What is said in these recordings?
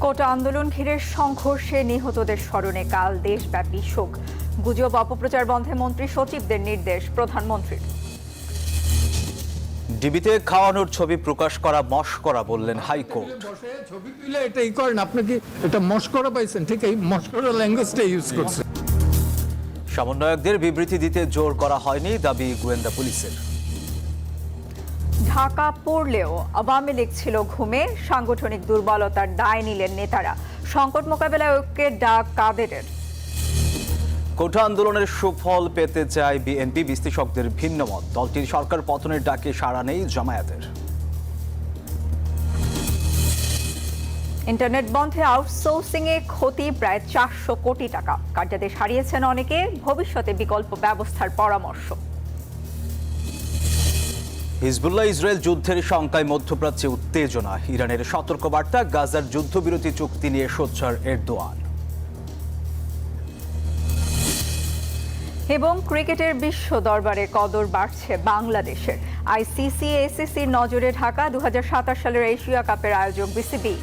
কোটা আন্দোলন ঘিরে সংঘর্ষে নিহতদের স্মরণে কাল দেশব্যাপী শোক। গুজব অপপ্রচার বন্ধে মন্ত্রী সচিবদের নির্দেশ প্রধানমন্ত্রীর। ডিবিতে খাওয়ানোর ছবি প্রকাশ করা মশকরা বললেন হাইকোর্ট। ছবি তুলে এটাই করেন, আপনি কি এটা মশকরা পাইছেন? ঠিক এই মশকরা ল্যাঙ্গুয়েজটা ইউজ করছে। সমন্বয়কদের বিবৃতি দিতে জোর করা হয়নি, দাবি গোয়েন্দা পুলিশের। ঢাকা পড়লেও আওয়ামী লীগ ছিল ঘুমে, সাংগঠনিক দুর্বলতার দায় নিলেন নেতারা। সংকট মোকাবেলায় ঐক্যের ডাক কাদেরের। কোটা আন্দোলনের সুফল পেতে চায় বিএনপি, বিশ্লেষকদের ভিন্ন মত। দলটির সরকার পতনের ডাকে সাড়া নেই জামায়াতের। ইন্টারনেট বন্ধে আউটসোর্সিংয়ে ক্ষতি প্রায় 400 কোটি টাকা। কার্যাদেশ হারিয়েছেন অনেকে, ভবিষ্যতে বিকল্প ব্যবস্থার পরামর্শ। হিজবুল্লাহ ইসরায়েল যুদ্ধের শঙ্কায় মধ্যপ্রাচ্যে উত্তেজনা। ইরানের সতর্কবার্তা, গাজার যুদ্ধবিরতি চুক্তি নিয়ে সোচ্চার এরদোয়ান। এবং ক্রিকেটের বিশ্ব দরবারে কদর বাড়ছে বাংলাদেশের। আইসিসি এসিসির নজরে ঢাকা 2027 সালের এশিয়া কাপের আয়োজক BCB.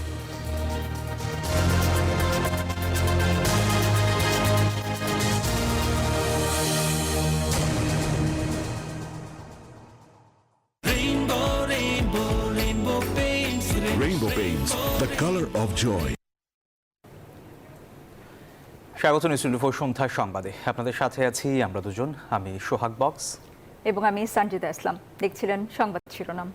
Rainbow Paints, the color of joy. স্বাগত নিউজ 24 সন্ধ্যার সংবাদে। আপনাদের সাথে আছি আমরা দুজন, আমি সোহাগ বক্স এবং আমি সঞ্জিদা ইসলাম। দেখছিলেন সংবাদ শিরোনাম।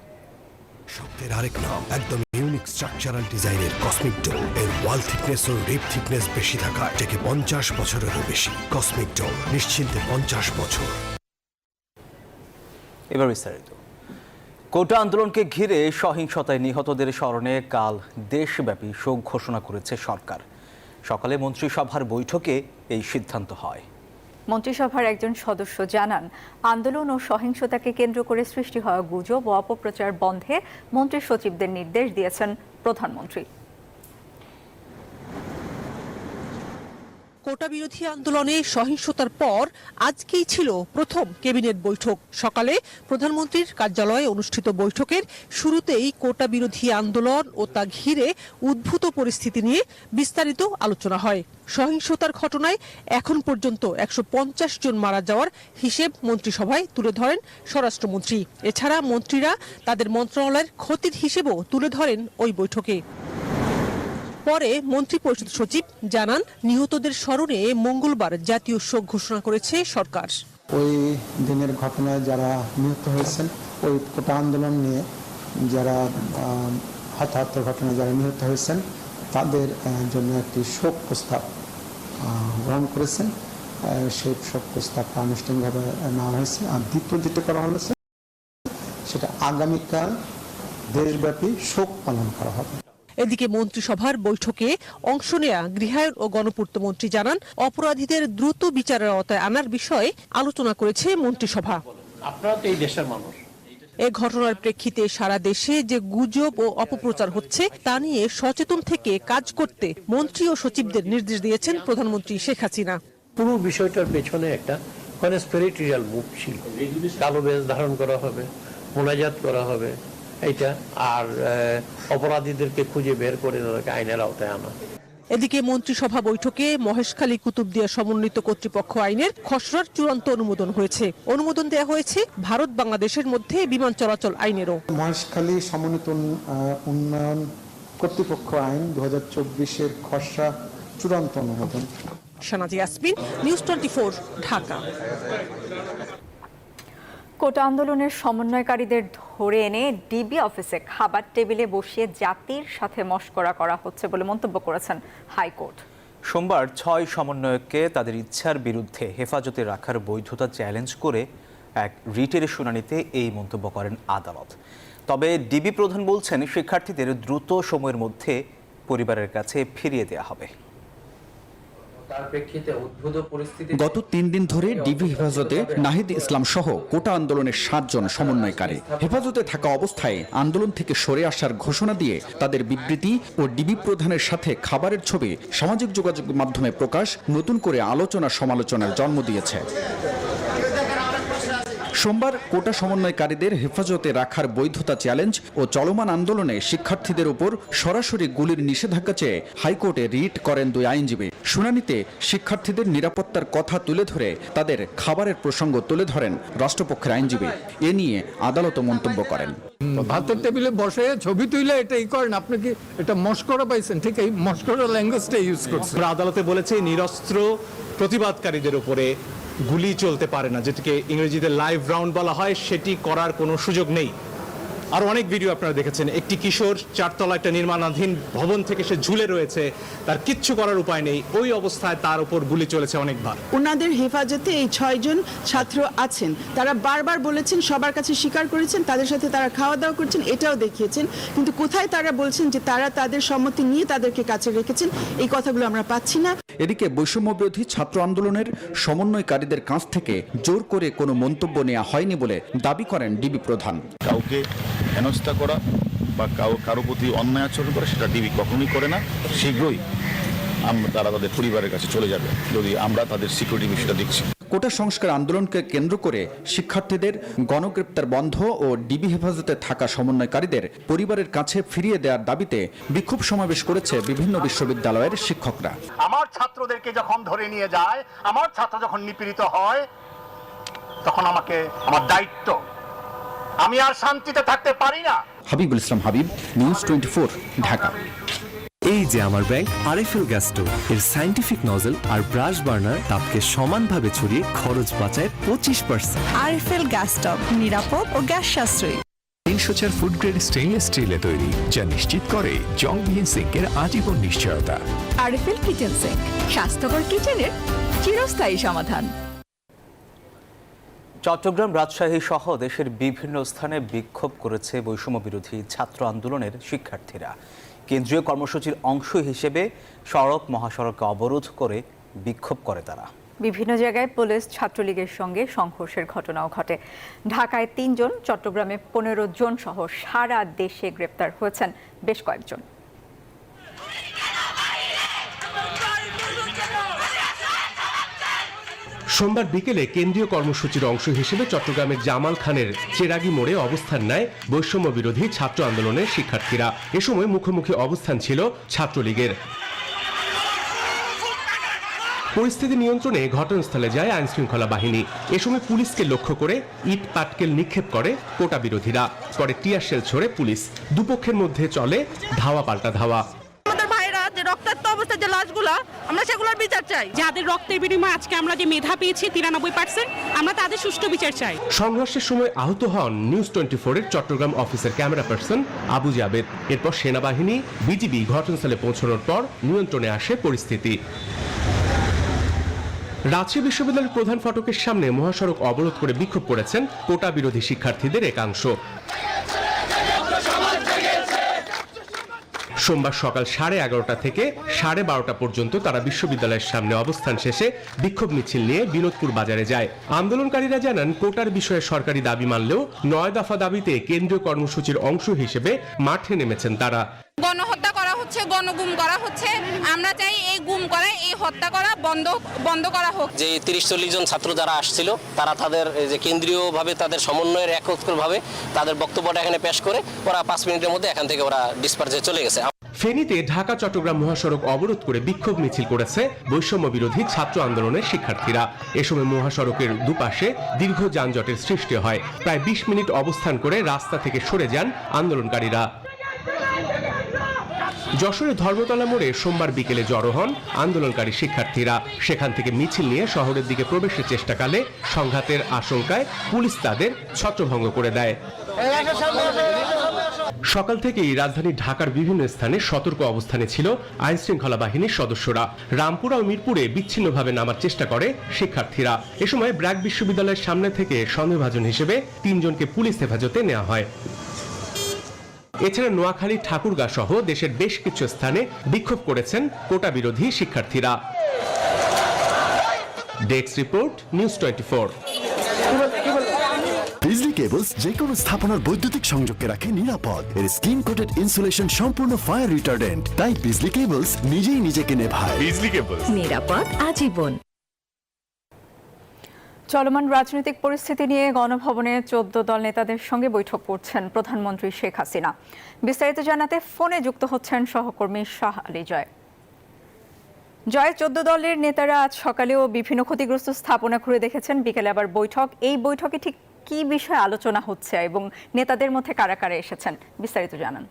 শব্দের আরেক নাম, একদম ইউনিক স্ট্রাকচারাল ডিজাইনের কসমিক ডোর। এর ওয়াল থিকনেস ও রিপ থিকনেস বেশি থাকা, থেকে 50 বছরেরও বেশি। কসমিক ডোর, নিশ্চিন্তে 50 বছর। এবার বিস্তারিত। কোটা আন্দোলনকে ঘিরে সহিংসতায় নিহতদের স্মরণে কাল দেশব্যাপী শোক ঘোষণা করেছে সরকার। সকালে মন্ত্রিসভার বৈঠকে এই সিদ্ধান্ত হয়। মন্ত্রিসভার একজন সদস্য জানান, আন্দোলন ও সহিংসতাকে কেন্দ্র করে সৃষ্টি হওয়া গুজব ও অপপ্রচার বন্ধে মন্ত্রী সচিবদের নির্দেশ দিয়েছেন প্রধানমন্ত্রী। কোটা বিরোধী আন্দোলনে সহিংসতার পর আজকেই ছিল প্রথম ক্যাবিনেট বৈঠক। সকালে প্রধানমন্ত্রীর কার্যালয়ে অনুষ্ঠিত বৈঠকের শুরুতেই কোটা বিরোধী আন্দোলন ও তা ঘিরে উদ্ভূত পরিস্থিতি নিয়ে বিস্তারিত আলোচনা হয়। সহিংসতার ঘটনায় এখন পর্যন্ত 150 জন মারা যাওয়ার হিসেব মন্ত্রিসভায় তুলে ধরেন স্বরাষ্ট্রমন্ত্রী। এছাড়া মন্ত্রীরা তাদের মন্ত্রণালয়ের ক্ষতির হিসেবও তুলে ধরেন ওই বৈঠকে। পরে মন্ত্রিপরিষদ সচিব জানান, নিহতদের স্মরণে মঙ্গলবার জাতীয় শোক ঘোষণা করেছে সরকার। ওই দিনের ঘটনায় যারা নিহত হয়েছেন, ওই কোটা আন্দোলন নিয়ে যারা হতাহতের ঘটনায় যারা নিহত হয়েছেন, তাদের জন্য একটি শোক প্রস্তাব গ্রহণ করেছেন। সেই শোক প্রস্তাবটা আনুষ্ঠানিকভাবে নেওয়া হয়েছে। আর দ্বিতীয় যেটা করা হয়েছে, সেটা আগামীকাল দেশব্যাপী শোক পালন করা হবে। এদিকে মন্ত্রিসভার বৈঠকে অংশ নেয়া গৃহায়ণ ও গণপূর্ত মন্ত্রী জানান, অপরাধীদের দ্রুত বিচারের আওতায় আনার বিষয়ে আলোচনা করেছে মন্ত্রিসভা। আপনারা তো এই দেশের মানুষ। এ ঘটনার প্রেক্ষিতে সারা দেশে যে গুজব ও অপপ্রচার হচ্ছে তা নিয়ে সচেতন থেকে কাজ করতে মন্ত্রী ও সচিবদের নির্দেশ দিয়েছেন প্রধানমন্ত্রী শেখ হাসিনা। পুরো বিষয়টার পেছনে একটা কনস্পিরেটরিয়াল মুভ ছিল। কালো বেশ ধারণ করা হবে, মোনাজাত করা হবে, এইটা আর অপরাধীদেরকে খুঁজে বের করে তাদেরকে আইনের আওতায় আনা। এদিকে মন্ত্রিসভা বৈঠকে মহেশখালী কুতুবদিয়া সমন্বিত কর্তৃপক্ষ আইনের খসড়ার চূড়ান্ত অনুমোদন হয়েছে। অনুমোদন দেওয়া হয়েছে ভারত বাংলাদেশের মধ্যে বিমান চলাচল আইনেরও। মহেশখালী সমন্বিত উন্নয়ন কর্তৃপক্ষ আইন 2024-এর খসড়া চূড়ান্ত অনুমোদন। শানাজি ইয়াসমিন, নিউজ 24, ঢাকা। কোটা আন্দোলনের সমন্বয়কারীদের ধরে এনে ডিবি অফিসে খাবার টেবিলে বসিয়ে জাতির সাথে মশকরা করা হচ্ছে বলে মন্তব্য করেছেন হাইকোর্ট। সোমবার 6 সমন্বয়ককে তাদের ইচ্ছার বিরুদ্ধে হেফাজতে রাখার বৈধতা চ্যালেঞ্জ করে এক রিটের শুনানিতে এই মন্তব্য করেন আদালত। তবে ডিবি প্রধান বলছেন, শিক্ষার্থীদের দ্রুত সময়ের মধ্যে পরিবারের কাছে ফিরিয়ে দেওয়া হবে। গত 3 দিন ধরে ডিবি হেফাজতে নাহিদ ইসলাম সহ কোটা আন্দোলনের 7 জন সমন্বয়কারী হেফাজতে থাকা অবস্থায় আন্দোলন থেকে সরে আসার ঘোষণা দিয়ে তাদের বিবৃতি ও ডিবি প্রধানের সাথে খাবারের ছবি সামাজিক যোগাযোগ মাধ্যমে প্রকাশ নতুন করে আলোচনা সমালোচনার জন্ম দিয়েছে। সোমবার কোটা সমন্বয়কারীদের হেফাজতে রাখার বৈধতা চ্যালেঞ্জ ও চলমান আন্দোলনে শিক্ষার্থীদের উপর সরাসরি গুলির নিষেধাজ্ঞা চেয়ে হাইকোর্টে রিট করেন দুই আইনজীবী। শুনানিতে শিক্ষার্থীদের নিরাপত্তার কথা তুলে ধরে তাদের খাবারের প্রসঙ্গ তুলে ধরেন রাষ্ট্রপক্ষের আইনজীবী। এ নিয়ে আদালত মন্তব্য করেন, ভাতের টেবিলে বসে ছবি তুলে এটাই করেন, আপনি কি এটা মস্করা পাইছেন? ঠিক এই মস্করা ল্যাঙ্গুয়েজটা ইউজ করছেন। আমরা আদালতে বলেছি নিরস্ত্র প্রতিবাদকারীদের উপরে গুলি চলতে পারে না, যেটাকে ইংরেজিতে লাইভ রাউন্ড বলা হয়, সেটি করার কোনো সুযোগ নেই। আর অনেক ভিডিও আপনারা দেখেছেন, একটি কিশোর চারতলা একটা নির্মাণাধীন ভবন থেকে সে ঝুলে রয়েছে, তার কিচ্ছু করার উপায় নেই, ওই অবস্থায় তার উপর গুলি চলেছে অনেকবার। ওনাদের হেফাজতে এই 6 জন ছাত্র আছেন, তারা বারবার বলেছেন, সবার কাছে স্বীকার করেছেন, তাদের সাথে তারা খাওয়া দাওয়া করছেন, এটাও দেখিয়েছেন, কিন্তু কোথায় তারা বলছেন যে তারা তাদের সম্মতি নিয়ে তাদেরকে কাছে রেখেছেন, এই কথাগুলো আমরা পাচ্ছি না। এদিকে বৈষম্যবিরোধী ছাত্র আন্দোলনের সমন্বয়কারীদের কাছ থেকে জোর করে কোনো মন্তব্য নেওয়া হয়নি বলে দাবি করেন ডিবি প্রধান। কাউকে হেনস্থা করা বা কারো প্রতি অন্যায় আচরণ করা সেটা ডিবি কখনোই করে না। শীঘ্রই তারা তাদের পরিবারের কাছে চলে যাবে যদি আমরা তাদের সিকিউরিটি বিষয়টা দেখছি। কোটা সংস্কার আন্দোলনকে কেন্দ্র করে শিক্ষার্থীদের গণগ্রেপ্তার বন্ধ ও ডিবি হেফাজতে থাকা সমন্বয়কারীদের পরিবারের কাছে ফিরিয়ে দেওয়ার দাবিতে বিক্ষোভ সমাবেশ করেছে বিভিন্ন বিশ্ববিদ্যালয়ের শিক্ষকরা। আমার ছাত্রদেরকে যখন ধরে নিয়ে যায়, আমার ছাত্র যখন নিপীড়িত হয়, তখন আমাকে আমার দায়িত্ব, আমি আর শান্তিতে থাকতে পারি না। হাবিবুল ইসলাম হাবিব, নিউজ 24, ঢাকা। এই যে আমার ব্যাংক আরএফএল গ্যাস স্টোভ, এর সায়েন্টিফিক নজল আর ব্রাশ বার্নার তাপকে সমানভাবে ছড়িয়ে খরচ বাঁচায় 25%। আরএফএল গ্যাস স্টোভ নিরাপদ ও গ্যাস সাশ্রয়ী। 304 ফুড গ্রেড স্টেইনলেস স্টিলে তৈরি, যা নিশ্চিত করে জংবিহীন সিঙ্কের আজীবন নিশ্চয়তা। আরএফএল কিচেন সিঙ্ক, স্বাস্থ্যকর কিচেনের চিরস্থায়ী সমাধান। চট্টগ্রাম, রাজশাহী সহ দেশের বিভিন্ন স্থানে বিক্ষোভ করেছে বৈষম্য বিরোধী ছাত্র আন্দোলনের শিক্ষার্থীরা। কেন্দ্রীয় কর্মসূচির অংশ হিসেবে সড়ক মহাসড়কে অবরোধ করে বিক্ষোভ করে তারা। বিভিন্ন জায়গায় পুলিশ ছাত্রলীগের সঙ্গে সংঘর্ষের ঘটনাও ঘটে। ঢাকায় 3 জন, চট্টগ্রামে 15 জন সহ সারা দেশে গ্রেপ্তার হয়েছেন বেশ কয়েকজন। সোমবার বিকেলে কেন্দ্রীয় কর্মসূচির অংশ হিসেবে চট্টগ্রামের জামাল খানের চেরাগি মোড়ে অবস্থান নেয় বৈষম্য বিরোধী ছাত্র আন্দোলনের শিক্ষার্থীরা। এ সময় মুখোমুখি অবস্থান ছিল ছাত্রলীগের। পরিস্থিতি নিয়ন্ত্রণে ঘটনাস্থলে যায় আইন শৃঙ্খলা বাহিনী। এ সময় পুলিশকে লক্ষ্য করে ইট পাটকেল নিক্ষেপ করে কোটা বিরোধীরা। পরে টিয়ার শেল ছড়ে পুলিশ। দুপক্ষের মধ্যে চলে ধাওয়া পাল্টা ধাওয়া। রক্তাক্ত অবস্থায় যে লাশগুলো, আমরা সেগুলোর বিচার চাই। যাদের রক্তের বিনিময়ে আজকে আমরা যে মেধা পেয়েছি 93%, আমরা তাদের সুষ্ঠু বিচার চাই। সংঘর্ষের সময় আহত হন নিউজ 24-এর চট্টগ্রাম অফিসের ক্যামেরা পার্সন আবু জাবেদ। এরপর সেনাবাহিনী, বিজিবি ঘটনাস্থলে পৌঁছানোর পর নিয়ন্ত্রণে আসে পরিস্থিতি। রাজশাহী বিশ্ববিদ্যালয়ের প্রধান ফটকের সামনে মহাসড়ক অবরোধ করে বিক্ষোভ করেছেন কোটা বিরোধী শিক্ষার্থীদের একাংশ। সোমবার সকাল 11:30 থেকে 12:30 পর্যন্ত তারা বিশ্ববিদ্যালয়ের সামনে অবস্থান শেষে বিক্ষোভ মিছিল নিয়ে বিনোদপুর বাজারে যায়। আন্দোলনকারীরা জানান, কোটার বিষয়ে সরকারি দাবি মানলেও 9 দফা দাবিতে কেন্দ্রীয় কর্মসূচির অংশ হিসেবে মাঠে নেমেছেন তারা। গণহত্যা করা হচ্ছে, গণগুম করা হচ্ছে, আমরা চাই এই গুম করা, এই হত্যা করা বন্ধ করা হোক। যে 30-40 জন ছাত্র যারা আসছিল, তারা তাদের যে কেন্দ্রীয়ভাবে তাদের সমন্বয়ের একত্রভাবে তাদের বক্তব্যটা এখানে পেশ করে ওরা 5 মিনিটের মধ্যে এখান থেকে ওরা ডিসপার্স হয়ে চলে গেছে। ফেনীতে ঢাকা চট্টগ্রাম মহাসড়ক অবরোধ করে বিক্ষোভ মিছিল করেছে বৈষম্য বিরোধী ছাত্র আন্দোলনের শিক্ষার্থীরা। এ সময় মহাসড়কের দুপাশে দীর্ঘ যানজটের সৃষ্টি হয়। প্রায় 20 মিনিট অবস্থান করে রাস্তা থেকে সরে যান আন্দোলনকারীরা। যশোরের ধর্মতলা মোড়ে সোমবার বিকেলে জড়ো হন আন্দোলনকারী শিক্ষার্থীরা। সেখান থেকে মিছিল নিয়ে শহরের দিকে প্রবেশের চেষ্টাকালে সংঘাতের আশঙ্কায় পুলিশ তাদের ছত্রভঙ্গ করে দেয়। সকাল থেকেই রাজধানী ঢাকার বিভিন্ন স্থানে সতর্ক অবস্থানে ছিল আইন শৃঙ্খলা বাহিনীর সদস্যরা। রামপুরা ও মিরপুরে বিচ্ছিন্নভাবে নামার চেষ্টা করে শিক্ষার্থীরা। এ সময় ব্র্যাক বিশ্ববিদ্যালয়ের সামনে থেকে সন্দেহভাজন হিসেবে 3 জনকে পুলিশ হেফাজতে নেওয়া হয়। এছাড়া নোয়াখালী, ঠাকুরগাঁ সহ দেশের বেশ কিছু স্থানে বিক্ষোভ করেছেন কোটা বিরোধী শিক্ষার্থীরা। Desk report, news 24। বিজলি কেবলস যে কোনো স্থাপনার বৈদ্যুতিক সংযোগকে রাখে নিরাপদ। এর স্কিন কোটেড ইনসুলেশন সম্পূর্ণ ফায়ার রিটার্ডেন্ট, তাই বিজলি কেবলস নিজেই নিজেকে নেভায়। বিজলি কেবলস, নিরাপদ আজীবন। চলমান রাজনৈতিক পরিস্থিতি নিয়ে গণভবনে 14 দল নেতাদের সঙ্গে বৈঠক করছেন প্রধানমন্ত্রী শেখ হাসিনা। বিস্তারিত জানাতে ফোনে যুক্ত হচ্ছেন সহকর্মী শাহ আলী জয়। 14 দলের নেতারা আজ সকালেও বিভিন্ন ক্ষতিগ্রস্ত স্থাপনা ঘুরে দেখেছেন, বিকেলে আবার বৈঠক। এই বৈঠকে ঠিক কি বিষয়ে আলোচনা হচ্ছে এবং নেতাদের মধ্যে কারা কারা এসেছেন, বিস্তারিত জানান।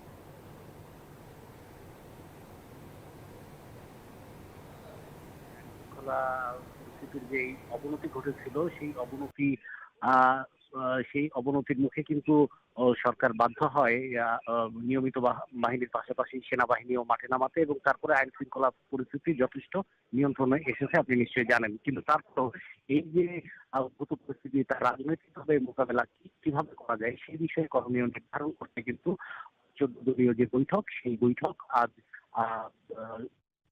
যে অবনতি ঘটেছিল সেই অবনতির মুখে কিন্তু সরকার বাধ্য হয় নিয়মিত বাহিনীর পাশাপাশি সেনাবাহিনীও মাঠে নামাতে, এবং তারপরে আইন শৃঙ্খলা পরিস্থিতি যথেষ্ট নিয়ন্ত্রণে এসেছে, আপনি নিশ্চয়ই জানেন। কিন্তু তারপর এই যে ভূত পরিস্থিতি তার রাজনৈতিকভাবে মোকাবেলা কিভাবে করা যায় সেই বিষয়ে করণীয় নির্ধারণ করতে কিন্তু 14 দলীয় যে বৈঠক, সেই বৈঠক আজ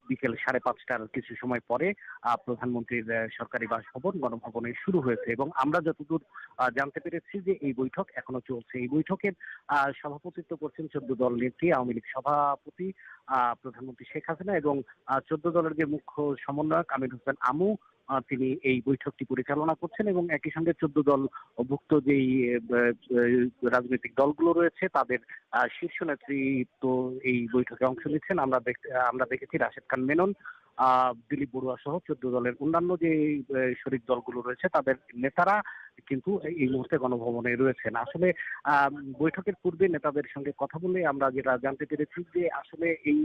বিকেল 5:30টার কিছু সময় পরে প্রধানমন্ত্রীর সরকারি বাসভবন গণভবনে শুরু হয়েছে, এবং আমরা যতদূর জানতে পেরেছি যে এই বৈঠক এখনো চলছে। এই বৈঠকের সভাপতিত্ব করছেন 14 দল নেত্রী, আওয়ামী লীগ সভাপতি প্রধানমন্ত্রী শেখ হাসিনা, এবং 14 দলের যে মুখ্য সমন্বয়ক আমির হোসেন আমু, তিনি এই বৈঠকটি পরিচালনা করছেন, এবং একই সঙ্গে 14 দল ভুক্ত যেই রাজনৈতিক দলগুলো রয়েছে তাদের শীর্ষ নেতৃত্ব এই বৈঠকে অংশ নিচ্ছেন। আমরা দেখেছি রাশেদ খান মেনন, দিলীপ বড়ুয়া সহ 14 দলের অন্যান্য যে শরিক দলগুলো রয়েছে তাদের নেতারা কিন্তু এই মুহূর্তে গণভবনে রয়েছেন। আসলে বৈঠকের পূর্বে নেতাদের সঙ্গে কথা বলে আমরা যেটা জানতে পেরেছি যে আসলে এই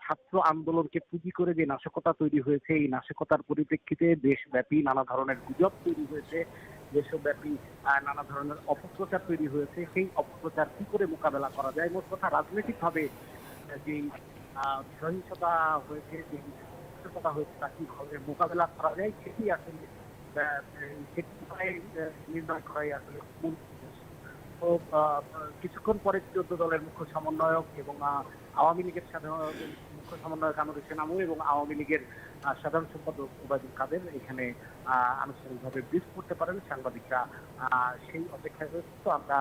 ছাত্র আন্দোলনকে পুঁজি করে যে নাশকতা তৈরি হয়েছে, এই নাশকতার পরিপ্রেক্ষিতে দেশব্যাপী নানা ধরনের গুজব তৈরি হয়েছে, দেশব্যাপী নানা ধরনের অপপ্রচার তৈরি হয়েছে। সেই অপপ্রচার কি করে মোকাবেলা করা যায়, মোট কথা রাজনৈতিকভাবে যে সহিংসতা হয়েছে, যে নাশকতা হয়েছে তা কিভাবে মোকাবেলা করা যায় সেটি আসলে নির্ণয় করাই আসলে মূল। তো কিছুক্ষণ পরে 14 দলের মুখ্য সমন্বয়ক এবং আওয়ামী লীগের মুখ্য সমন্বয়ক আমির হোসেন আমু এবং আওয়ামী লীগের সাধারণ সম্পাদক ওবায়দুল কাদের এখানে আনুষ্ঠানিকভাবে ব্রিফ করতে পারেন। সাংবাদিকরা সেই অপেক্ষায় রয়েছে, তো আমরা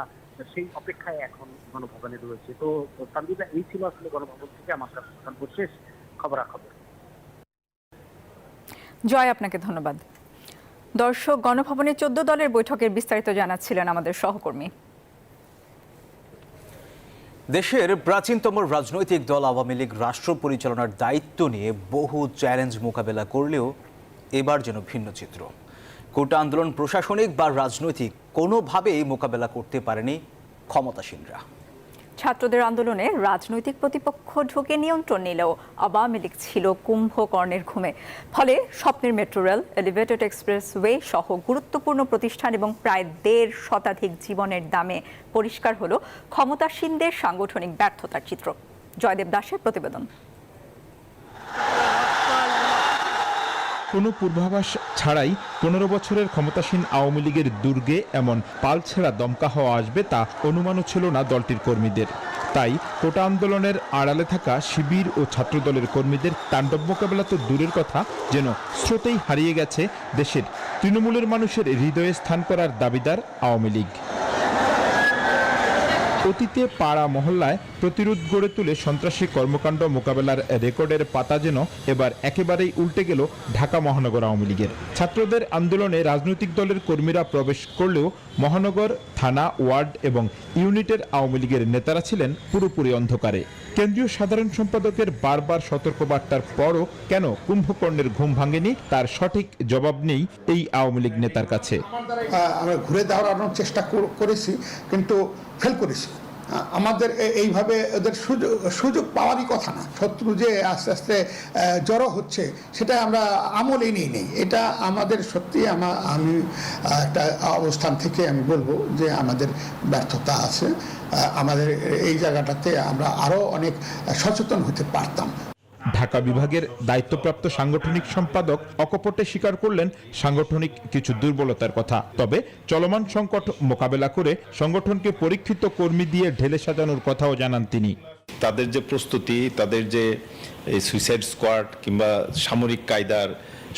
সেই অপেক্ষায় এখন গণভবনে রয়েছে। তো তানভীরা, এই ছিল আসলে গণভবন থেকে আমার সর্বশেষ খবরাখবর। জয়, আপনাকে ধন্যবাদ। দর্শক, গণভবনে 14 দলের বৈঠকের বিস্তারিত জানাচ্ছিলেন আমাদের সহকর্মী। দেশের প্রাচীনতম রাজনৈতিক দল আওয়ামী লীগ রাষ্ট্র পরিচালনার দায়িত্ব নিয়ে বহু চ্যালেঞ্জ মোকাবেলা করলেও এবার যেন ভিন্ন চিত্র। কোটা আন্দোলন প্রশাসনিক বা রাজনৈতিক কোনোভাবেই মোকাবেলা করতে পারেনি ক্ষমতাসীনরা। ছাত্রদের আন্দোলনে রাজনৈতিক প্রতিপক্ষ ঢুকে নিয়ন্ত্রণ নিলেও আওয়ামী লীগ ছিল কুম্ভকর্ণের ঘুমে। ফলে স্বপ্নের মেট্রো রেল, এলিভেটেড এক্সপ্রেসওয়ে সহ গুরুত্বপূর্ণ প্রতিষ্ঠান এবং প্রায় 1.5 শতাধিক জীবনের দামে পরিষ্কার হলো ক্ষমতাসীনদের সাংগঠনিক ব্যর্থতার চিত্র। জয়দেব দাসের প্রতিবেদন। কোনো পূর্বাভাস ছাড়াই 15 বছরের ক্ষমতাসীন আওয়ামী লীগের দুর্গে এমন পালছেড়া দমকা হওয়া আসবে তা অনুমানও ছিল না দলটির কর্মীদের। তাই কোটা আন্দোলনের আড়ালে থাকা শিবির ও ছাত্রদলের কর্মীদের তাণ্ডব মোকাবেলা তো দূরের কথা, যেন স্রোতেই হারিয়ে গেছে দেশের তৃণমূলের মানুষের হৃদয়ে স্থান করার দাবিদার আওয়ামী লীগ। অতীতে পাড়া মহল্লায় প্রতিরোধ গড়ে তুলে সন্ত্রাসী কর্মকাণ্ড মোকাবেলার রেকর্ডের পাতা যেন এবার একেবারেই উল্টে গেল ঢাকা মহানগর আওয়ামী লীগের। ছাত্রদের আন্দোলনে রাজনৈতিক দলের কর্মীরা প্রবেশ করলেও মহানগর, থানা, ওয়ার্ড এবং ইউনিটের আওয়ামী লীগের নেতারা ছিলেন পুরোপুরি অন্ধকারে। কেন্দ্রীয় সাধারণ সম্পাদকের বারবার সতর্কবার্তার পরও কেন কুম্ভকর্ণের ঘুম ভাঙেনি তার সঠিক জবাব নেই এই আওয়ামী লীগ নেতার কাছে। আমরা ঘুরে দাঁড়ানোর চেষ্টা করেছি, কিন্তু ফেল করেছি। আমাদের এইভাবে ওদের সুযোগ পাওয়ারই কথা না। শত্রু যে আস্তে আস্তে জড়ো হচ্ছে সেটা আমরা আমলেই নেই। এটা আমাদের সত্যি আমি একটা অবস্থান থেকে আমি বলবো যে আমাদের ব্যর্থতা আছে। আমাদের এই জায়গাটাতে আমরা আরো অনেক সচেতন হতে পারতাম। ঢাকা বিভাগের দায়িত্বপ্রাপ্ত সাংগঠনিক সম্পাদক অকপটে স্বীকার করলেন সাংগঠনিক কিছু দুর্বলতার কথা। তবে চলমান সংকট মোকাবেলা করে সংগঠনকে পরীক্ষিত কর্মী দিয়ে ঢেলে সাজানোর কথাও জানান তিনি। তাদের যে প্রস্তুতি, তাদের যে সুইসাইড স্কোয়াড কিংবা সামরিক কায়দার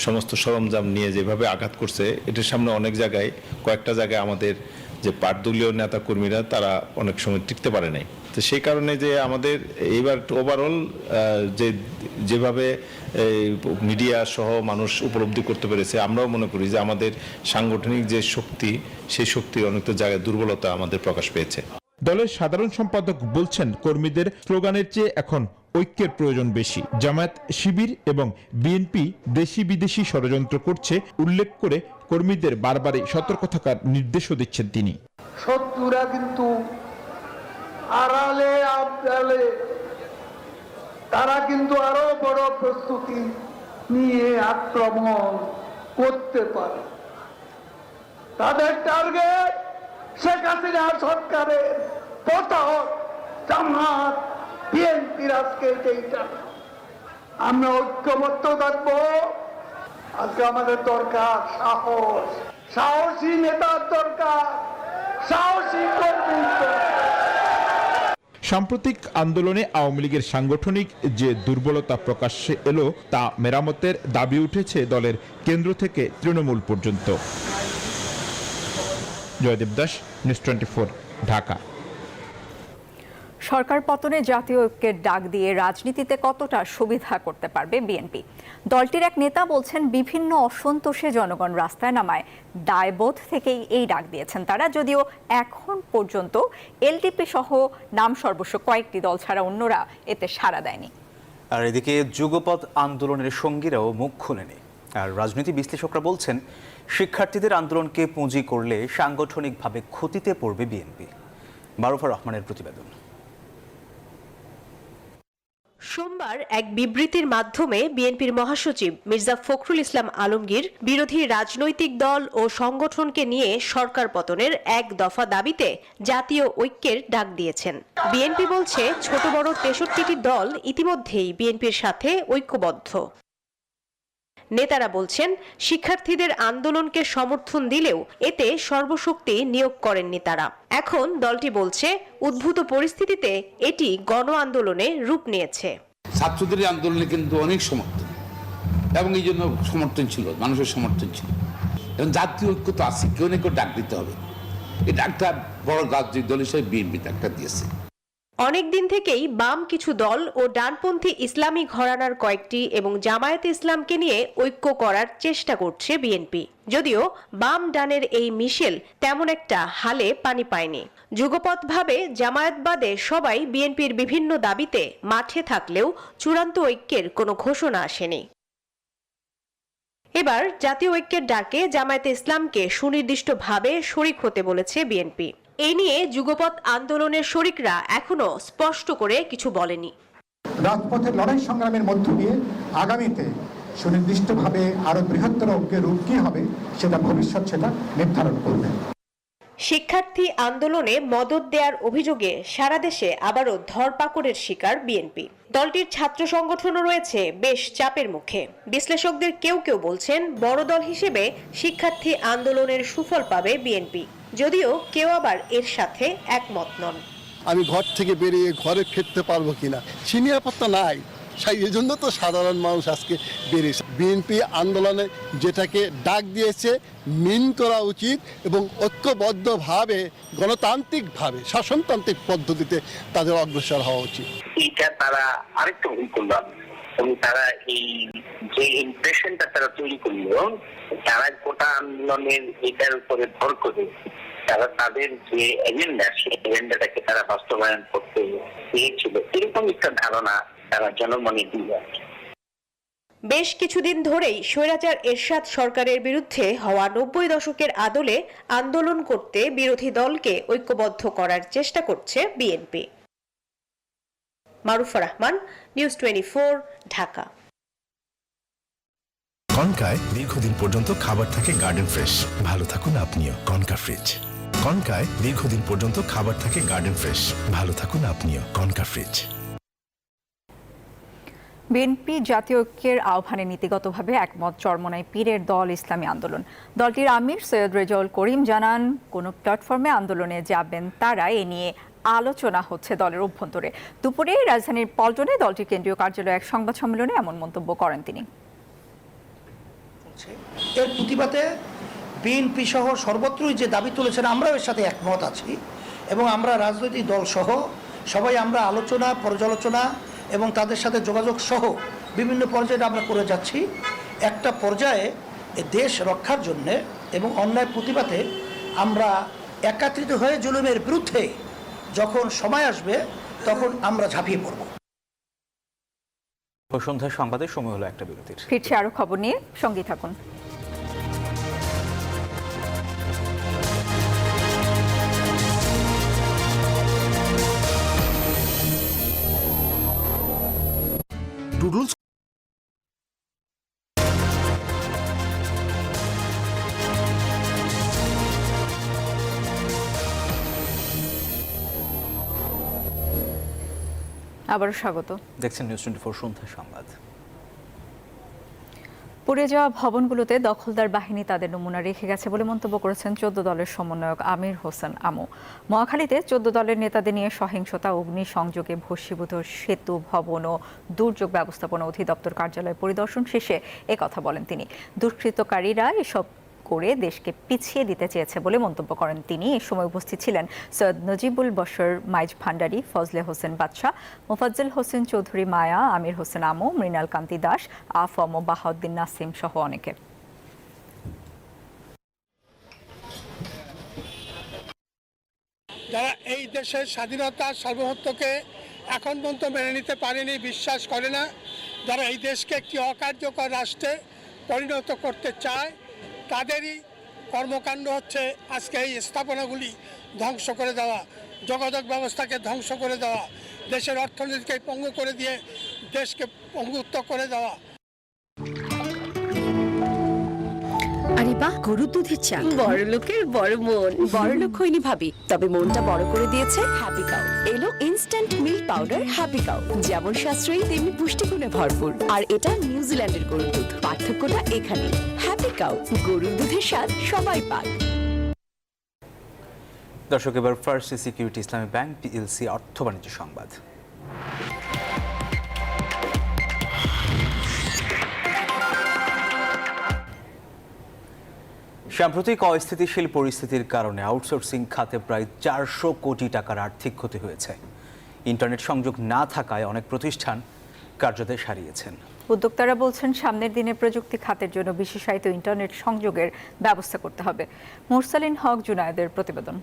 সমস্ত সরঞ্জাম নিয়ে যেভাবে আঘাত করছে, এটার সামনে অনেক জায়গায়, কয়েকটা জায়গায় আমাদের যে পাটদলীয় নেতা কর্মীরা তারা অনেক সময় টিকতে পারে নাই। তো সেই কারণে যে আমাদের এইবার ওভারঅল যেভাবে মিডিয়া সহ মানুষ উপলব্ধি করতে পেরেছে, আমরাও মনে করি যে আমাদের সাংগঠনিক যে শক্তি, সেই শক্তির অনেকটা জায়গায় দুর্বলতা আমাদের প্রকাশ পেয়েছে। দলের সাধারণ সম্পাদক বলছেন, কর্মীদের স্লোগানের চেয়ে এখন ঐক্যের প্রয়োজন বেশি। জামায়াত, শিবির এবং বিএনপি দেশি বিদেশি ষড়যন্ত্র করছে উল্লেখ করে কর্মীদের বারবারই সতর্ক থাকার নির্দেশও দিচ্ছেন তিনি। শত্রুরা কিন্তু আড়ালে আবডালে তারা কিন্তু আরো বড় প্রস্তুতি নিয়ে আক্রমণ করতে পারে। তাদের টার্গেট শেখ হাসিনা সরকারের পতন, জামাত, বিএনপির আজকে এইটা। আমরা ঐক্যবদ্ধ থাকবো। আজকে আমাদের দরকার সাহস, সাহসী নেতার দরকার, সাহসী কর্মীর দরকার। সাম্প্রতিক আন্দোলনে আওয়ামী লীগের সাংগঠনিক যে দুর্বলতা প্রকাশ্যে এলো তা মেরামতের দাবি উঠেছে দলের কেন্দ্র থেকে তৃণমূল পর্যন্ত। জয়দেব দাস, নিউজ 24, ঢাকা। সরকার পতনে জাতীয় ঐক্যের ডাক দিয়ে রাজনীতিতে কতটা সুবিধা করতে পারবে বিএনপি? দলটির এক নেতা বলছেন, বিভিন্ন অসন্তোষে জনগণ রাস্তায় নামায় দায়বোধ থেকেই এই ডাক দিয়েছেন তারা। যদিও এখন পর্যন্ত এলডিপি সহ নাম সর্বস্ব কয়েকটি দল ছাড়া অন্যরা এতে সাড়া দেয়নি। আর এদিকে যুগপৎ আন্দোলনের সঙ্গীরাও মুখ খুলেনি। আর রাজনীতি বিশ্লেষকরা বলছেন, শিক্ষার্থীদের আন্দোলনকে পুঁজি করলে সাংগঠনিকভাবে ক্ষতিতে পড়বে বিএনপি। মারুফা রহমানের প্রতিবেদন। সোমবার এক বিবৃতির মাধ্যমে বিএনপির মহাসচিব মির্জা ফখরুল ইসলাম আলমগীর বিরোধী রাজনৈতিক দল ও সংগঠনকে নিয়ে সরকার পতনের এক দফা দাবিতে জাতীয় ঐক্যের ডাক দিয়েছেন। বিএনপি বলছে, ছোট বড় 63টি দল ইতিমধ্যেই বিএনপির সাথে ঐক্যবদ্ধ। নেতারা বলছেন, শিক্ষার্থীদের আন্দোলনকে সমর্থন দিলেও এতে সর্বশক্তি নিয়োগ করেননি তারা। এখন দলটি বলছে, উদ্ভূত পরিস্থিতিতে এটি গণ আন্দোলনে রূপ নিয়েছে। ছাত্রদের আন্দোলনে কিন্তু অনেক সমর্থন, এবং এই জন্য সমর্থন ছিল, মানুষের সমর্থন ছিল। এবং জাতীয় ঐক্য তো আছে, কেউ না কেউ ডাক দিতে হবে। এই ডাকটা বড় রাজনৈতিক দল হিসেবে বিএনপি ডাকটা দিয়েছে। অনেক দিন থেকেই বাম কিছু দল ও ডানপন্থী ইসলামী ঘরানার কয়েকটি এবং জামায়াত ইসলামকে নিয়ে ঐক্য করার চেষ্টা করছে বিএনপি। যদিও বাম ডানের এই মিশেল তেমন একটা হালে পানি পায়নি। যুগপৎভাবে জামায়াত বাদে সবাই বিএনপির বিভিন্ন দাবিতে মাঠে থাকলেও চূড়ান্ত ঐক্যের কোনো ঘোষণা আসেনি। এবার জাতীয় ঐক্যের ডাকে জামায়াতে ইসলামকে সুনির্দিষ্টভাবে শরিক হতে বলেছে বিএনপি। এই নিয়ে যুগপৎ আন্দোলনের শরিকরা এখনো স্পষ্ট করে কিছু বলেনি। রাজপথের লড়াই সংগ্রামের মধ্য দিয়ে আগামীতে সুনির্দিষ্টভাবে আরো বৃহত্তর ঐক্যের রূপ কি হবে সেটা ভবিষ্যৎ সেটা নির্ধারণ করবে। শিক্ষার্থী আন্দোলনে মদদ দেওয়ার অভিযোগে সারা দেশে আবারও ধরপাকড়ের শিকার বিএনপি। দলটির ছাত্র সংগঠনও রয়েছে বেশ চাপের মুখে। বিশ্লেষকদের কেউ কেউ বলছেন, বড় দল হিসেবে শিক্ষার্থী আন্দোলনের সুফল পাবে বিএনপি, যদিও কেউ আবার এর সাথে একমত নন। আমি ঘর থেকে বেরিয়ে ঘরে ফিরতে পারবো কিনা সে নিরাপত্তা নাই, সেই জন্য তো সাধারণ মানুষ আজকে বেরিয়েছে। বিএনপি আন্দোলনে যেটাকে ডাক দিয়েছে মিন করা উচিত এবং ঐক্যবদ্ধভাবে গণতান্ত্রিকভাবে শাসনতান্ত্রিক পদ্ধতিতে তাদের অগ্রসর হওয়া উচিত। এটা তারা আরেকটু ভুল করলাম, এবং তারা এই যে ইমপ্রেশনটা তারা তৈরি করলো, তারা গোটা আন্দোলনের এটার উপরে ভর করে তারা তাদের যে এজেন্ডা, সেই এজেন্ডাটাকে তারা বাস্তবায়ন করতে চেয়েছিল, এরকম একটা ধারণা তারা জনমনে দিয়ে। বেশ কিছুদিন ধরেই স্বৈরাচার এরশাদ সরকারের বিরুদ্ধে হওয়া 90 দশকের আদলে আন্দোলন করতে বিরোধী দলকে ঐক্যবদ্ধ করার চেষ্টা করছে বিএনপি। মারুফা রহমান, নিউজ 24, ঢাকা। কনকায় দীর্ঘদিন পর্যন্ত খাবার থাকে গার্ডেন ফ্রেশ। ভালো থাকুন আপনিও। Concha fridge. কনকায় দীর্ঘদিন পর্যন্ত খাবার থাকে গার্ডেন ফ্রেশ। ভালো থাকুন আপনিও। Concha fridge. বিএনপি জাতীয় ঐক্যের আহ্বানে নীতিগতভাবে একমত চরমোনাই পীরের দল ইসলামী আন্দোলন। দলটির আমির সৈয়দ রেজাউল করিম জানান, কোনো প্ল্যাটফর্মে আন্দোলনে যাবেন তারা, এ নিয়ে আলোচনা হচ্ছে দলের অভ্যন্তরে। দুপুরে রাজধানীর পল্টনে দলটির কেন্দ্রীয় কার্যালয়ে এক সংবাদ সম্মেলনে এমন মন্তব্য করেন তিনি। এর প্রতিবাদে বিএনপি সহ সর্বত্রই যে দাবি তুলেছেন আমরাও এর সাথে একমত আছি এবং আমরা রাজনৈতিক দল সহ সবাই আমরা আলোচনা পর্যালোচনা এবং তাদের সাথে যোগাযোগ সহ বিভিন্ন পর্যায়ে আমরা করে যাচ্ছি। একটা পর্যায়ে দেশ রক্ষার জন্য এবং অন্যায় প্রতিবাদে আমরা একত্রিত হয়ে জুলুমের বিরুদ্ধে যখন সময় আসবে তখন আমরা ঝাঁপিয়ে পড়ব। সন্ধ্যার সংবাদের সময় হলো একটা বিরতির। ফিরছি আরো খবর নিয়ে, সঙ্গেই থাকুন। ডুডলস আবারও স্বাগত। দেখছেন নিউজ 24 সন্ধ্যা সংবাদ। পুড়ে যাওয়া ভবনগুলোতে দখলদার বাহিনী তাদের নমুনা রেখে গেছে বলে মন্তব্য করেছেন 14 দলের সমন্বয়ক আমির হোসেন আমু। মহাখালীতে 14 দলের নেতাদের নিয়ে সহিংসতা, অগ্নিসংযোগে ভস্মীভূত সেতু, ভবন ও দুর্যোগ ব্যবস্থাপনা অধিদপ্তর কার্যালয় পরিদর্শন শেষে একথা বলেন তিনি। দুষ্কৃতকারীরা এসব করে দেশকে পিছিয়ে দিতে চেয়েছে বলে মন্তব্য করেন তিনি। এ সময় উপস্থিত ছিলেন সৈয়দ নজিবুল বশর মাইজ ভান্ডারী, ফজলে হোসেন বাদশাহ, মোফাজ্জল হোসেন চৌধুরী মায়া, আমির হোসেন আমু, মৃণাল কান্তি দাস, আফম ও বাহাউদ্দিন নাসিম সহ অনেকে। যারা এই দেশের স্বাধীনতা সার্বভৌমত্বকে এখন পর্যন্ত মেনে নিতে পারেনি, বিশ্বাস করে না, যারা এই দেশকে একটি অকার্যকর রাষ্ট্রে পরিণত করতে চায়, তাদেরই কর্মকাণ্ড হচ্ছে আজকে এই স্থাপনাগুলি ধ্বংস করে দেওয়া, যোগাযোগ ব্যবস্থাকে ধ্বংস করে দেওয়া, দেশের অর্থনীতিকে পঙ্গু করে দিয়ে দেশকে পঙ্গুত্ব করে দেওয়া। আরে বাহ, গরুর দুধের চা, বড় লোকের বড় মন। বড় লোক হয়নি ভাবি, তবে মনটা বড় করে দিয়েছে হ্যাপি কাউ। এলো instant milk powder happy cow, যেমন সাশ্রয়ী তেমনি পুষ্টিগুণে ভরপুর। আর এটা নিউজিল্যান্ডের গরুর দুধ, পার্থক্যটা এখানে। হ্যাপি কাউ, গরুর দুধের স্বাদ সবাই পায়। দর্শক, এবার ফার্স্ট সিকিউরিটি ইসলামী ব্যাংক পিএলসি অর্থ বাণিজ্য সংবাদ। সাম্প্রতিক অস্থিতিশীল পরিস্থিতির কারণে আউটসোর্সিং খাতে প্রায় 400 কোটি টাকার আর্থিক ক্ষতি হয়েছে। ইন্টারনেট সংযোগ না থাকায় অনেক প্রতিষ্ঠান কার্যদেশ হারিয়েছেন। উদ্যোক্তারা বলছেন সামনের দিনে প্রযুক্তি খাতের জন্য বিশেষায়িত ইন্টারনেট সংযোগের ব্যবস্থা করতে হবে। মুরসালিন হক জুনায়েদের প্রতিবেদন।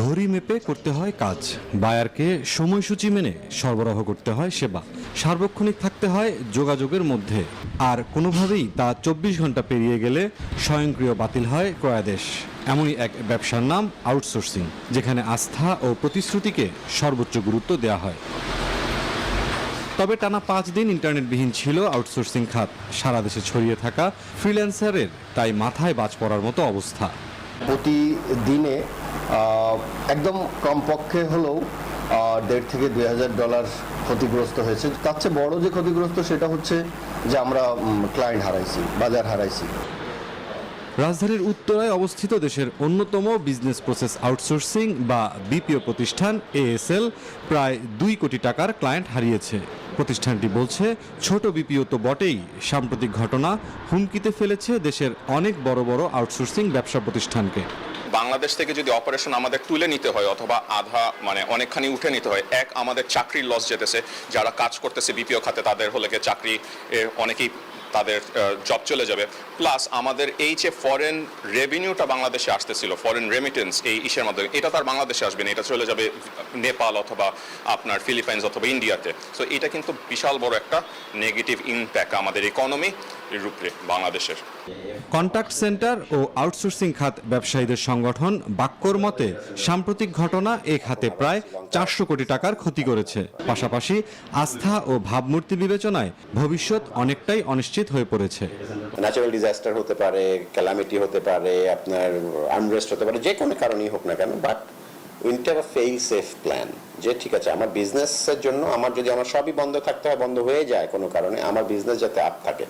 ঘড়ি মেপে করতে হয় কাজ, বায়ারকে সময়সূচি মেনে সরবরাহ করতে হয় সেবা, সার্বক্ষণিক থাকতে হয় যোগাযোগের মধ্যে। আর কোনোভাবেই তা 24 ঘন্টা পেরিয়ে গেলে স্বয়ংক্রিয় বাতিল হয় ক্রয়াদেশ। এমনই এক ব্যবসার নাম আউটসোর্সিং, যেখানে আস্থা ও প্রতিশ্রুতিকে সর্বোচ্চ গুরুত্ব দেওয়া হয়। তবে টানা 5 দিন ইন্টারনেটবিহীন ছিল আউটসোর্সিং খাত। সারা দেশে ছড়িয়ে থাকা ফ্রিল্যান্সারের তাই মাথায় বাজ পড়ার মতো অবস্থা। প্রতিদিনে একদম কমপক্ষে হলেও $1,500 থেকে $2,000 ক্ষতিগ্রস্ত হয়েছে। তার চেয়ে বড় যে ক্ষতিগ্রস্ত সেটা হচ্ছে যে আমরা ক্লায়েন্ট হারাইছি, বাজার হারাইছি। রাজধানীর উত্তরায় অবস্থিত দেশের অন্যতম বিজনেস প্রসেস আউটসোর্সিং বা বিপিও প্রতিষ্ঠান এএসএল প্রায় 2 কোটি টাকার ক্লায়েন্ট হারিয়েছে। প্রতিষ্ঠানটি বলছে, ছোট বিপিও তো বটেই, সাম্প্রতিক ঘটনা হুমকিতে ফেলেছে দেশের অনেক বড় বড় আউটসোর্সিং ব্যবসা প্রতিষ্ঠানকে। বাংলাদেশ থেকে যদি অপারেশন আমাদের তুলে নিতে হয় অথবা আধা অনেকখানি উঠে নিতে হয়, আমাদের চাকরির লস যেতেছে। যারা কাজ করতেছে বিপিও খাতে তাদের হলে চাকরি অনেকেই তাদের জব চলে যাবে। প্লাস আমাদের এই যে ফরেন রেভিনিউটা বাংলাদেশে আসতেছিল, ফরেন রেমিটেন্স এই ইসের মাধ্যমে, এটা তার বাংলাদেশে আসবে না, এটা চলে যাবে নেপাল অথবা আপনার ফিলিপাইন্স অথবা ইন্ডিয়াতে। সো এটা কিন্তু বিশাল বড় একটা নেগেটিভ ইম্প্যাক্ট আমাদের ইকোনমি এর উপরে বাংলাদেশের। কন্ট্যাক্ট সেন্টার ও আউটসোর্সিং খাত ব্যবসায়ীদের সংগঠন বাক্যর মতে সাম্প্রতিক ঘটনা এ খাতে প্রায় 400 কোটি টাকার ক্ষতি করেছে। পাশাপাশি আস্থা ও ভাবমূর্তি বিবেচনায় ভবিষ্যৎ অনেকটাই অনিশ্চিত হয়ে পড়েছে। ন্যাচারাল ডিজাস্টার হতে পারে, ক্যালামিটি হতে পারে, আপনার আনরেস্ট হতে পারে, যে কোনো কারণেই হোক না কেন, but we need to have a fail safe plan. যে ঠিক আছে, আমার বিজনেসের জন্য যদি আমার সবই বন্ধ থাকতে হয়, বন্ধ হয়ে যায় কোনো কারণে, আমার বিজনেস যাতে আপ থাকে।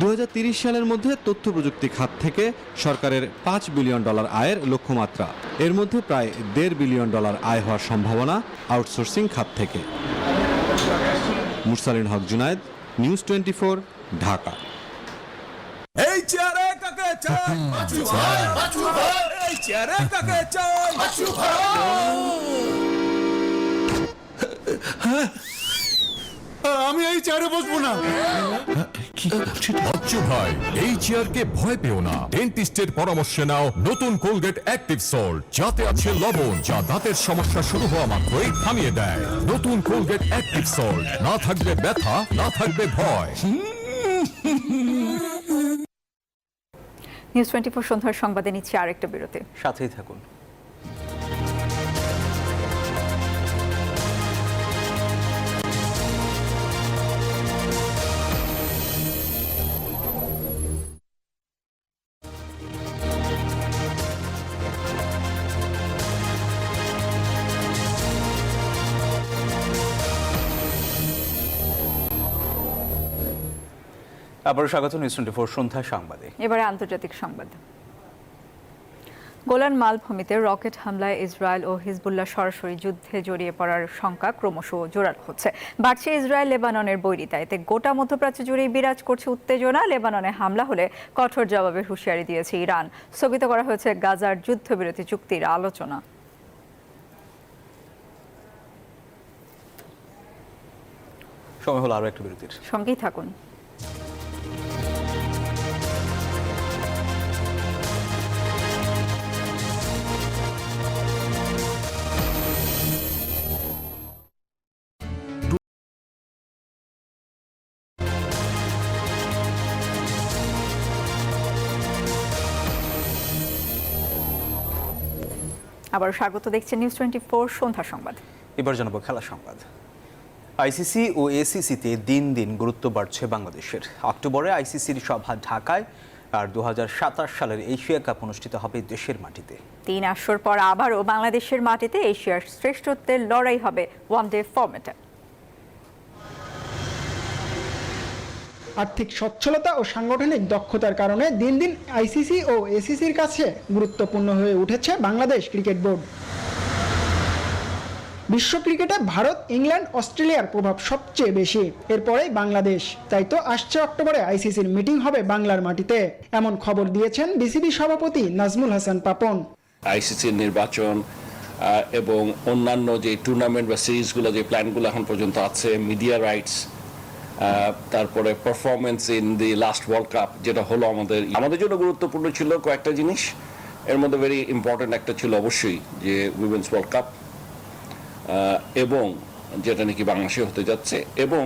2030 সালের মধ্যে তথ্য প্রযুক্তি খাত থেকে সরকারের $5 বিলিয়ন আয়ের লক্ষ্যমাত্রা। এর মধ্যে প্রায় $1.5 বিলিয়ন আয় হওয়ার সম্ভাবনা আউটসোর্সিং খাত থেকে। মুরসালিন হক জুনায়েদ, নিউজ 24, ঢাকা। এই চেয়ারে কাকে চাই বাচু ভাই বাচু ভাই এই চেয়ারে কাকে চাই বাচু ভাই আমি এই চেয়ারে বসবো না কি করছিস বাচু ভাই এই চেয়ারকে ভয় পেও না ডেন্টিস্টের পরামর্শে নাও নতুন কোলগেট অ্যাক্টিভ সল্ট যাতে আছে লবণ যা দাঁতের সমস্যা শুরু হওয়া মাত্রই থামিয়ে দেয় নতুন কোলগেট অ্যাক্টিভ সল্ট না থাকবে ব্যথা না থাকবে ভয় নিউজ 24 সন্ধ্যার সংবাদে নিচ্ছি আরেকটা বিরতি, সাথেই থাকুন। আবারও স্বাগত নিউজ 24 সন্ধ্যা সংবাদে। এবারে আন্তর্জাতিক সংবাদ। গোলান মালভূমিতে রকেট হামলায় ইসরায়েল ও হিজবুল্লাহ সরাসরি যুদ্ধে জড়িয়ে পড়ার শঙ্কা ক্রমশ জোরালো হচ্ছে। বাড়ছে ইসরায়েল লেবাননের বৈরিতা। এতে গোটা মধ্যপ্রাচ্য জুড়েই বিরাজ করছে উত্তেজনা। লেবাননে হামলা হলে কঠোর জবাবের হুঁশিয়ারি দিয়েছে ইরান। স্থগিত করা হয়েছে গাজার যুদ্ধবিরতি চুক্তির আলোচনা। সময় হলো আরো একটা বিরতির, সঙ্গেই থাকুন। আবার স্বাগত, দেখছেন নিউজ 24 সন্ধ্যা সংবাদ। এবার জানাবো খেলা সংবাদ। আইসিসি ও এসিসিতে দিন দিন গুরুত্ব বাড়ছে বাংলাদেশের। অক্টোবরে আইসিসির সভা ঢাকায়, আর 2027 সালের এশিয়া কাপ অনুষ্ঠিত হবে দেশের মাটিতে। 3 আসর পর আবারও বাংলাদেশের মাটিতে এশিয়ার শ্রেষ্ঠত্বের লড়াই হবে ওয়ানডে ফরম্যাটে। আর্থিক সচ্ছলতা ও সাংগঠনিক দক্ষতার কারণে দিন দিন আইসিসি ও এসিসির কাছে গুরুত্বপূর্ণ হয়ে উঠেছে বাংলাদেশ ক্রিকেট বোর্ড। বিশ্ব ক্রিকেটে ভারত, ইংল্যান্ড, অস্ট্রেলিয়ার প্রভাব সবচেয়ে বেশি, এরপরেই বাংলাদেশ। তাই তো আসছে অক্টোবরে আইসিসির মিটিং হবে বাংলার মাটিতে, এমন খবর দিয়েছেন বিসিবি সভাপতি নাজমুল হাসান পাপন। আইসিসির নির্বাচন এবং অন্যান্য যে টুর্নামেন্ট বা সিরিজগুলো যে প্ল্যানগুলো এখন পর্যন্ত আছে, মিডিয়া রাইটস, তারপরে performance in the last world cup যেটা হলো আমাদের জন্য গুরুত্বপূর্ণ ছিল কয়েকটা জিনিস। এর মধ্যে ভেরি ইম্পর্টেন্ট একটা ছিল অবশ্যই যে উইমেন্স ওয়ার্ল্ড কাপ, এবং যেটা নাকি বাংলাদেশে হতে যাচ্ছে, এবং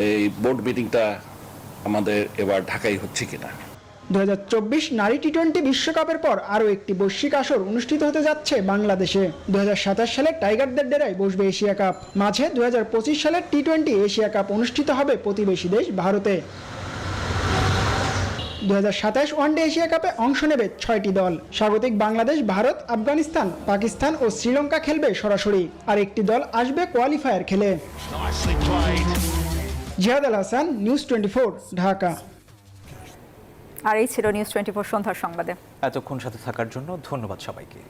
এই বোর্ড মিটিংটা আমাদের এবার ঢাকায় হচ্ছে কিনা। 2024 নারী টি-20 বিশ্বকাপের পর আরও একটি বৈশ্বিক আসর অনুষ্ঠিত হতে যাচ্ছে বাংলাদেশে। 2027 সালে টাইগারদের ডেরায় বসবে এশিয়া কাপ। মাঝে 2025 সালের টি-20 এশিয়া কাপ অনুষ্ঠিত হবে প্রতিবেশী দেশ ভারতে। 2027 ওয়ানডে এশিয়া কাপে অংশ নেবে 6টি দল। স্বাগতিক বাংলাদেশ, ভারত, আফগানিস্তান, পাকিস্তান ও শ্রীলঙ্কা খেলবে সরাসরি, আর একটি দল আসবে কোয়ালিফায়ার খেলে। জিহাদ আল হাসান, নিউজ 24, ঢাকা। আর এই ছিল নিউজ 24 সন্ধ্যার সংবাদে। এতক্ষণ সাথে থাকার জন্য ধন্যবাদ সবাইকে।